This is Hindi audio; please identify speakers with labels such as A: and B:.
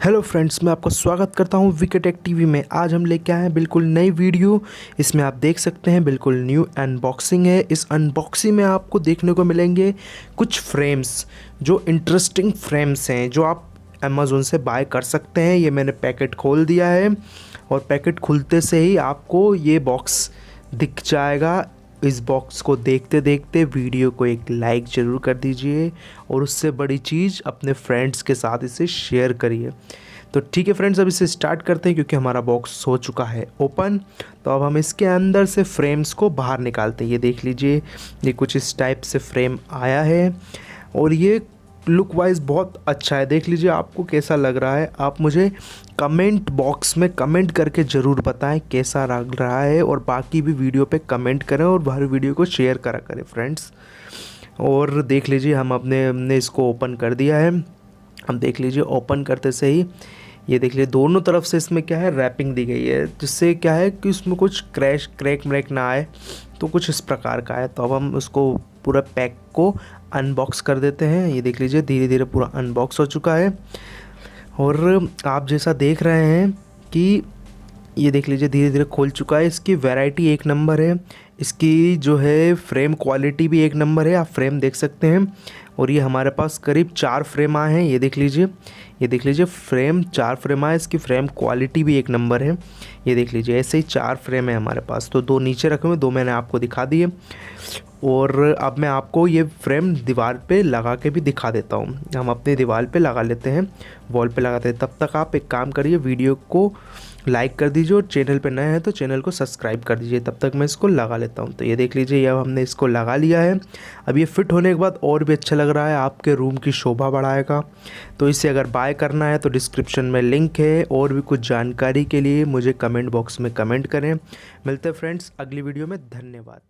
A: हेलो फ्रेंड्स, मैं आपका स्वागत करता हूं वीकेटेक टीवी में। आज हम लेके आए हैं बिल्कुल नई वीडियो। इसमें आप देख सकते हैं बिल्कुल न्यू अनबॉक्सिंग है। इस अनबॉक्सिंग में आपको देखने को मिलेंगे कुछ फ्रेम्स, जो इंटरेस्टिंग फ्रेम्स हैं, जो आप अमेज़ोन से बाय कर सकते हैं। ये मैंने पैकेट खोल दिया है और पैकेट खुलते से ही आपको ये बॉक्स दिख जाएगा। इस बॉक्स को देखते देखते वीडियो को एक लाइक ज़रूर कर दीजिए और उससे बड़ी चीज़ अपने फ्रेंड्स के साथ इसे शेयर करिए। तो ठीक है फ्रेंड्स, अब इसे स्टार्ट करते हैं क्योंकि हमारा बॉक्स हो चुका है ओपन। तो अब हम इसके अंदर से फ्रेम्स को बाहर निकालते हैं। ये देख लीजिए, ये कुछ इस टाइप से फ्रेम आया है और ये लुक वाइज बहुत अच्छा है। देख लीजिए आपको कैसा लग रहा है। आप मुझे कमेंट बॉक्स में कमेंट करके ज़रूर बताएं कैसा लग रहा है, और बाकी भी वीडियो पे कमेंट करें और हर वीडियो को शेयर करा करें फ्रेंड्स। और देख लीजिए हमने इसको ओपन कर दिया है। अब देख लीजिए ओपन करते से ही ये देख लीजिए दोनों तरफ से इसमें क्या है, रैपिंग दी गई है, जिससे क्या है कि उसमें कुछ क्रैक म्रैक ना आए। तो कुछ इस प्रकार का है। तो अब हम उसको पूरा पैक को अनबॉक्स कर देते हैं। ये देख लीजिए धीरे धीरे पूरा अनबॉक्स हो चुका है और आप जैसा देख रहे हैं कि ये देख लीजिए धीरे धीरे खोल चुका है। इसकी वैरायटी एक नंबर है, इसकी जो है फ्रेम क्वालिटी भी एक नंबर है। आप फ्रेम देख सकते हैं और ये हमारे पास करीब 4 फ्रेम आए हैं। ये देख लीजिए फ्रेम 4 फ्रेम आए। इसकी फ्रेम क्वालिटी भी एक नंबर है। ये देख लीजिए ऐसे ही 4 फ्रेम है हमारे पास। तो 2 नीचे रखे हुए, 2 मैंने आपको दिखा दिए। और अब मैं आपको ये फ्रेम दीवार पे लगा के भी दिखा देता हूँ। हम अपने दीवार पे लगा लेते हैं, वॉल पे लगाते हैं। तब तक आप एक काम करिए, वीडियो को लाइक कर दीजिए और चैनल पे नए हैं तो चैनल को सब्सक्राइब कर दीजिए। तब तक मैं इसको लगा लेता हूँ। तो ये देख लीजिए अब हमने इसको लगा लिया है। अब ये फिट होने के बाद और भी अच्छा लग रहा है, आपके रूम की शोभा बढ़ाएगा। तो इसे अगर बाय करना है तो डिस्क्रिप्शन में लिंक है, और भी कुछ जानकारी के लिए मुझे कमेंट बॉक्स में कमेंट करें। मिलते हैं फ्रेंड्स अगली वीडियो में। धन्यवाद।